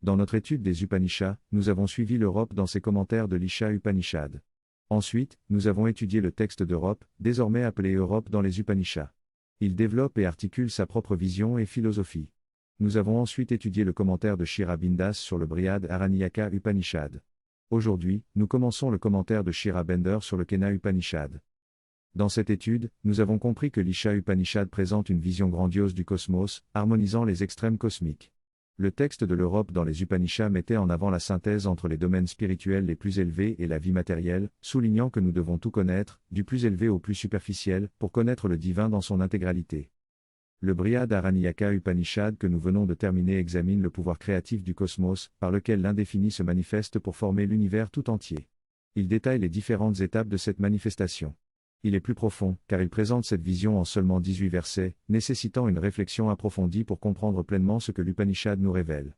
Dans notre étude des Upanishads, nous avons suivi l'Europe dans ses commentaires de l'Isha Upanishad. Ensuite, nous avons étudié le texte d'Europe, désormais appelé Europe dans les Upanishads. Il développe et articule sa propre vision et philosophie. Nous avons ensuite étudié le commentaire de Sri Aurobindo sur le Brihad Aranyaka Upanishad. Aujourd'hui, nous commençons le commentaire de Sri Aurobindo sur le Kena Upanishad. Dans cette étude, nous avons compris que l'Isha Upanishad présente une vision grandiose du cosmos, harmonisant les extrêmes cosmiques. Le texte de l'Europe dans les Upanishads mettait en avant la synthèse entre les domaines spirituels les plus élevés et la vie matérielle, soulignant que nous devons tout connaître, du plus élevé au plus superficiel, pour connaître le divin dans son intégralité. Le Brihad Aranyaka Upanishad que nous venons de terminer examine le pouvoir créatif du cosmos, par lequel l'indéfini se manifeste pour former l'univers tout entier. Il détaille les différentes étapes de cette manifestation. Il est plus profond, car il présente cette vision en seulement 18 versets, nécessitant une réflexion approfondie pour comprendre pleinement ce que l'Upanishad nous révèle.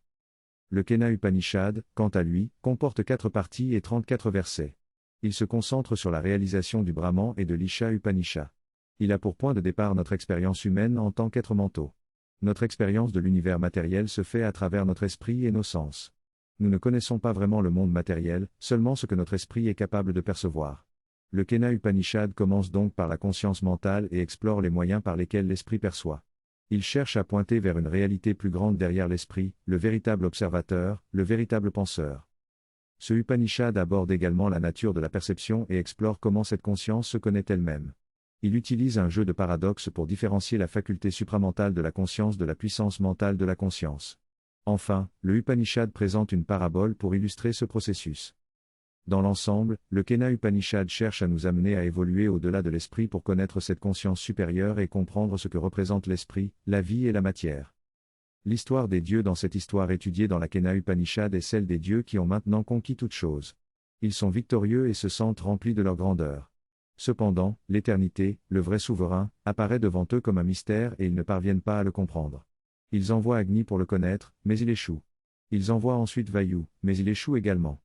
Le Kena Upanishad, quant à lui, comporte 4 parties et 34 versets. Il se concentre sur la réalisation du Brahman et de l'Isha Upanishad. Il a pour point de départ notre expérience humaine en tant qu'être mentaux. Notre expérience de l'univers matériel se fait à travers notre esprit et nos sens. Nous ne connaissons pas vraiment le monde matériel, seulement ce que notre esprit est capable de percevoir. Le Kena Upanishad commence donc par la conscience mentale et explore les moyens par lesquels l'esprit perçoit. Il cherche à pointer vers une réalité plus grande derrière l'esprit, le véritable observateur, le véritable penseur. Ce Upanishad aborde également la nature de la perception et explore comment cette conscience se connaît elle-même. Il utilise un jeu de paradoxes pour différencier la faculté supramentale de la conscience de la puissance mentale de la conscience. Enfin, le Upanishad présente une parabole pour illustrer ce processus. Dans l'ensemble, le Kena Upanishad cherche à nous amener à évoluer au-delà de l'esprit pour connaître cette conscience supérieure et comprendre ce que représente l'esprit, la vie et la matière. L'histoire des dieux dans cette histoire étudiée dans la Kena Upanishad est celle des dieux qui ont maintenant conquis toutes choses. Ils sont victorieux et se sentent remplis de leur grandeur. Cependant, l'éternité, le vrai souverain, apparaît devant eux comme un mystère et ils ne parviennent pas à le comprendre. Ils envoient Agni pour le connaître, mais il échoue. Ils envoient ensuite Vayu, mais il échoue également.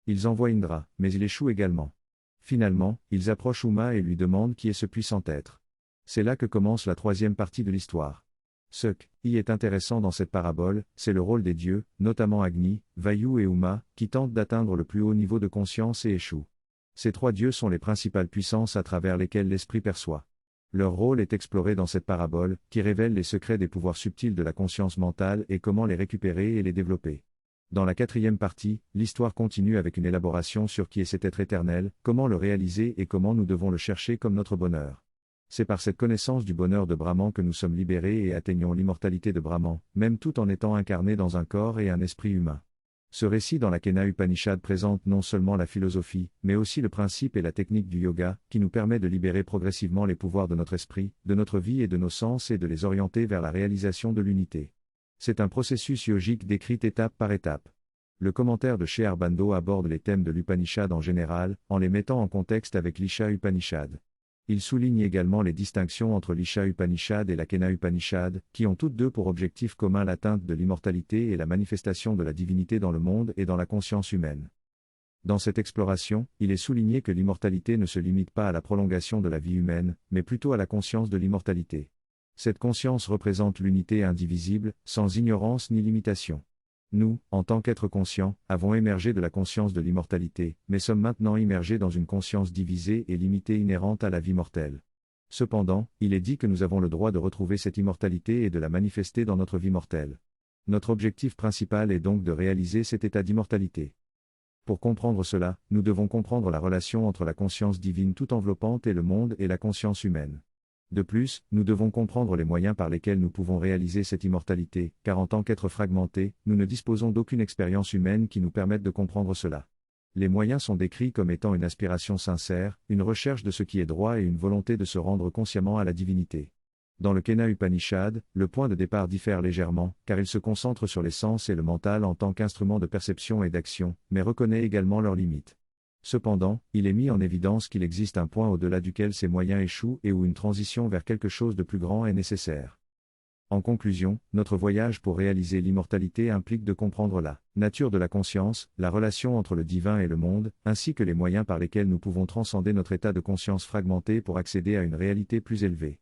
Ils envoient Indra, mais il échoue également. Finalement, ils approchent Uma et lui demandent qui est ce puissant être. C'est là que commence la 3e partie de l'histoire. Ce qui est intéressant dans cette parabole, c'est le rôle des dieux, notamment Agni, Vayu et Uma, qui tentent d'atteindre le plus haut niveau de conscience et échouent. Ces 3 dieux sont les principales puissances à travers lesquelles l'esprit perçoit. Leur rôle est exploré dans cette parabole, qui révèle les secrets des pouvoirs subtils de la conscience mentale et comment les récupérer et les développer. Dans la 4e partie, l'histoire continue avec une élaboration sur qui est cet être éternel, comment le réaliser et comment nous devons le chercher comme notre bonheur. C'est par cette connaissance du bonheur de Brahman que nous sommes libérés et atteignons l'immortalité de Brahman, même tout en étant incarnés dans un corps et un esprit humain. Ce récit dans la Kena Upanishad présente non seulement la philosophie, mais aussi le principe et la technique du yoga, qui nous permet de libérer progressivement les pouvoirs de notre esprit, de notre vie et de nos sens et de les orienter vers la réalisation de l'unité. C'est un processus yogique décrit étape par étape. Le commentaire de Sri Aurobindo aborde les thèmes de l'Upanishad en général, en les mettant en contexte avec l'Isha Upanishad. Il souligne également les distinctions entre l'Isha Upanishad et la Kena Upanishad, qui ont toutes deux pour objectif commun l'atteinte de l'immortalité et la manifestation de la divinité dans le monde et dans la conscience humaine. Dans cette exploration, il est souligné que l'immortalité ne se limite pas à la prolongation de la vie humaine, mais plutôt à la conscience de l'immortalité. Cette conscience représente l'unité indivisible, sans ignorance ni limitation. Nous, en tant qu'êtres conscients, avons émergé de la conscience de l'immortalité, mais sommes maintenant immergés dans une conscience divisée et limitée inhérente à la vie mortelle. Cependant, il est dit que nous avons le droit de retrouver cette immortalité et de la manifester dans notre vie mortelle. Notre objectif principal est donc de réaliser cet état d'immortalité. Pour comprendre cela, nous devons comprendre la relation entre la conscience divine tout enveloppante et le monde et la conscience humaine. De plus, nous devons comprendre les moyens par lesquels nous pouvons réaliser cette immortalité, car en tant qu'êtres fragmentés, nous ne disposons d'aucune expérience humaine qui nous permette de comprendre cela. Les moyens sont décrits comme étant une aspiration sincère, une recherche de ce qui est droit et une volonté de se rendre consciemment à la divinité. Dans le Kena Upanishad, le point de départ diffère légèrement, car il se concentre sur les sens et le mental en tant qu'instrument de perception et d'action, mais reconnaît également leurs limites. Cependant, il est mis en évidence qu'il existe un point au-delà duquel ces moyens échouent et où une transition vers quelque chose de plus grand est nécessaire. En conclusion, notre voyage pour réaliser l'immortalité implique de comprendre la nature de la conscience, la relation entre le divin et le monde, ainsi que les moyens par lesquels nous pouvons transcender notre état de conscience fragmenté pour accéder à une réalité plus élevée.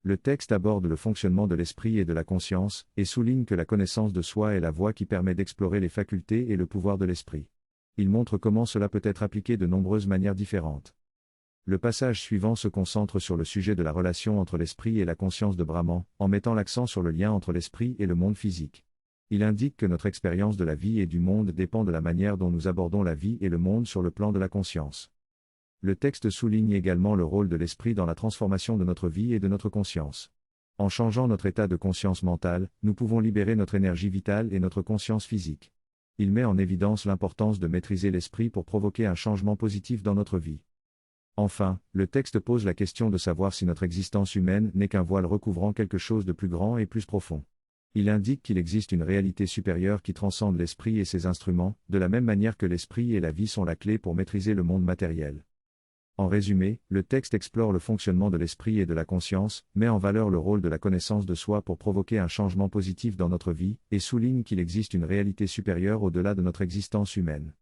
Le texte aborde le fonctionnement de l'esprit et de la conscience, et souligne que la connaissance de soi est la voie qui permet d'explorer les facultés et le pouvoir de l'esprit. Il montre comment cela peut être appliqué de nombreuses manières différentes. Le passage suivant se concentre sur le sujet de la relation entre l'esprit et la conscience de Brahman, en mettant l'accent sur le lien entre l'esprit et le monde physique. Il indique que notre expérience de la vie et du monde dépend de la manière dont nous abordons la vie et le monde sur le plan de la conscience. Le texte souligne également le rôle de l'esprit dans la transformation de notre vie et de notre conscience. En changeant notre état de conscience mentale, nous pouvons libérer notre énergie vitale et notre conscience physique. Il met en évidence l'importance de maîtriser l'esprit pour provoquer un changement positif dans notre vie. Enfin, le texte pose la question de savoir si notre existence humaine n'est qu'un voile recouvrant quelque chose de plus grand et plus profond. Il indique qu'il existe une réalité supérieure qui transcende l'esprit et ses instruments, de la même manière que l'esprit et la vie sont la clé pour maîtriser le monde matériel. En résumé, le texte explore le fonctionnement de l'esprit et de la conscience, met en valeur le rôle de la connaissance de soi pour provoquer un changement positif dans notre vie, et souligne qu'il existe une réalité supérieure au-delà de notre existence humaine.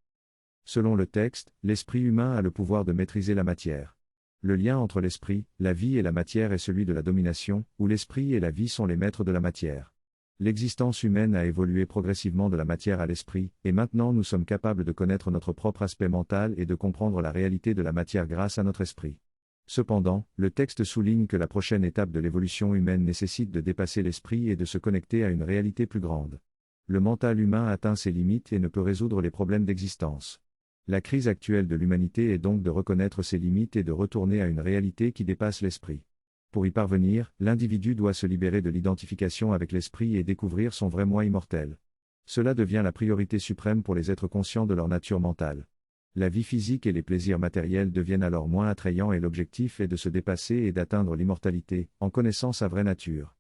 Selon le texte, l'esprit humain a le pouvoir de maîtriser la matière. Le lien entre l'esprit, la vie et la matière est celui de la domination, où l'esprit et la vie sont les maîtres de la matière. L'existence humaine a évolué progressivement de la matière à l'esprit, et maintenant nous sommes capables de connaître notre propre aspect mental et de comprendre la réalité de la matière grâce à notre esprit. Cependant, le texte souligne que la prochaine étape de l'évolution humaine nécessite de dépasser l'esprit et de se connecter à une réalité plus grande. Le mental humain atteint ses limites et ne peut résoudre les problèmes d'existence. La crise actuelle de l'humanité est donc de reconnaître ses limites et de retourner à une réalité qui dépasse l'esprit. Pour y parvenir, l'individu doit se libérer de l'identification avec l'esprit et découvrir son vrai moi immortel. Cela devient la priorité suprême pour les êtres conscients de leur nature mentale. La vie physique et les plaisirs matériels deviennent alors moins attrayants et l'objectif est de se dépasser et d'atteindre l'immortalité, en connaissant sa vraie nature.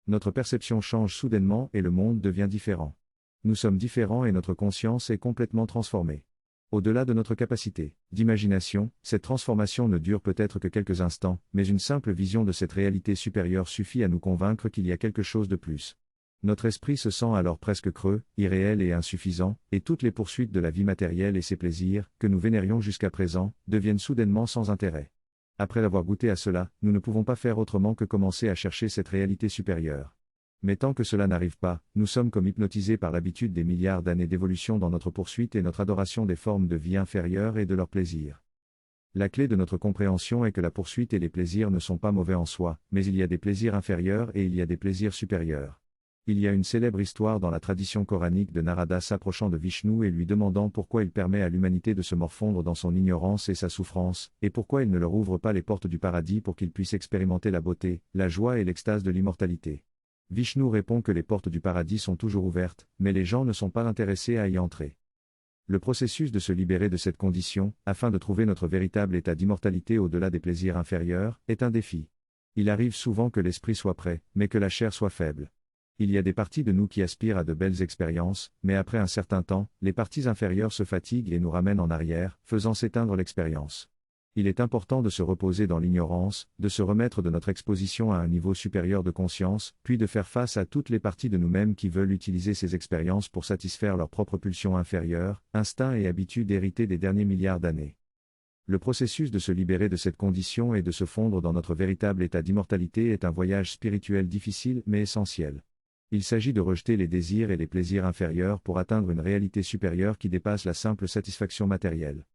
Notre perception change soudainement et le monde devient différent. Nous sommes différents et notre conscience est complètement transformée. Au-delà de notre capacité d'imagination, cette transformation ne dure peut-être que quelques instants, mais une simple vision de cette réalité supérieure suffit à nous convaincre qu'il y a quelque chose de plus. Notre esprit se sent alors presque creux, irréel et insuffisant, et toutes les poursuites de la vie matérielle et ses plaisirs, que nous vénérions jusqu'à présent, deviennent soudainement sans intérêt. Après avoir goûté à cela, nous ne pouvons pas faire autrement que commencer à chercher cette réalité supérieure. Mais tant que cela n'arrive pas, nous sommes comme hypnotisés par l'habitude des milliards d'années d'évolution dans notre poursuite et notre adoration des formes de vie inférieures et de leurs plaisirs. La clé de notre compréhension est que la poursuite et les plaisirs ne sont pas mauvais en soi, mais il y a des plaisirs inférieurs et il y a des plaisirs supérieurs. Il y a une célèbre histoire dans la tradition coranique de Narada s'approchant de Vishnu et lui demandant pourquoi il permet à l'humanité de se morfondre dans son ignorance et sa souffrance, et pourquoi il ne leur ouvre pas les portes du paradis pour qu'ils puissent expérimenter la beauté, la joie et l'extase de l'immortalité. Vishnu répond que les portes du paradis sont toujours ouvertes, mais les gens ne sont pas intéressés à y entrer. Le processus de se libérer de cette condition, afin de trouver notre véritable état d'immortalité au-delà des plaisirs inférieurs, est un défi. Il arrive souvent que l'esprit soit prêt, mais que la chair soit faible. Il y a des parties de nous qui aspirent à de belles expériences, mais après un certain temps, les parties inférieures se fatiguent et nous ramènent en arrière, faisant s'éteindre l'expérience. Il est important de se reposer dans l'ignorance, de se remettre de notre exposition à un niveau supérieur de conscience, puis de faire face à toutes les parties de nous-mêmes qui veulent utiliser ces expériences pour satisfaire leurs propres pulsions inférieures, instincts et habitudes héritées des derniers milliards d'années. Le processus de se libérer de cette condition et de se fondre dans notre véritable état d'immortalité est un voyage spirituel difficile mais essentiel. Il s'agit de rejeter les désirs et les plaisirs inférieurs pour atteindre une réalité supérieure qui dépasse la simple satisfaction matérielle.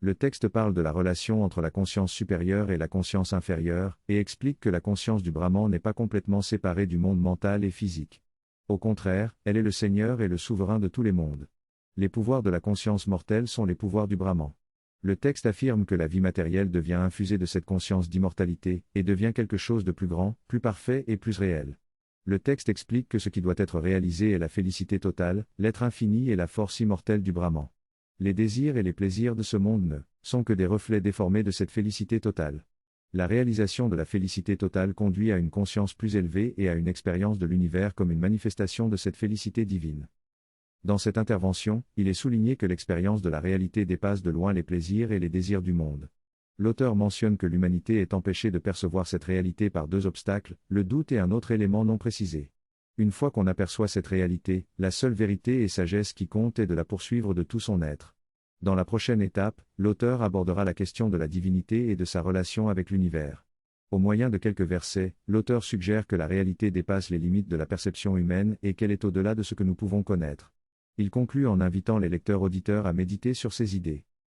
Le texte parle de la relation entre la conscience supérieure et la conscience inférieure, et explique que la conscience du Brahman n'est pas complètement séparée du monde mental et physique. Au contraire, elle est le Seigneur et le souverain de tous les mondes. Les pouvoirs de la conscience mortelle sont les pouvoirs du Brahman. Le texte affirme que la vie matérielle devient infusée de cette conscience d'immortalité, et devient quelque chose de plus grand, plus parfait et plus réel. Le texte explique que ce qui doit être réalisé est la félicité totale, l'être infini et la force immortelle du Brahman. Les désirs et les plaisirs de ce monde ne sont que des reflets déformés de cette félicité totale. La réalisation de la félicité totale conduit à une conscience plus élevée et à une expérience de l'univers comme une manifestation de cette félicité divine. Dans cette intervention, il est souligné que l'expérience de la réalité dépasse de loin les plaisirs et les désirs du monde. L'auteur mentionne que l'humanité est empêchée de percevoir cette réalité par deux obstacles, le doute et un autre élément non précisé. Une fois qu'on aperçoit cette réalité, la seule vérité et sagesse qui compte est de la poursuivre de tout son être. Dans la prochaine étape, l'auteur abordera la question de la divinité et de sa relation avec l'univers. Au moyen de quelques versets, l'auteur suggère que la réalité dépasse les limites de la perception humaine et qu'elle est au-delà de ce que nous pouvons connaître. Il conclut en invitant les lecteurs-auditeurs à méditer sur ces idées.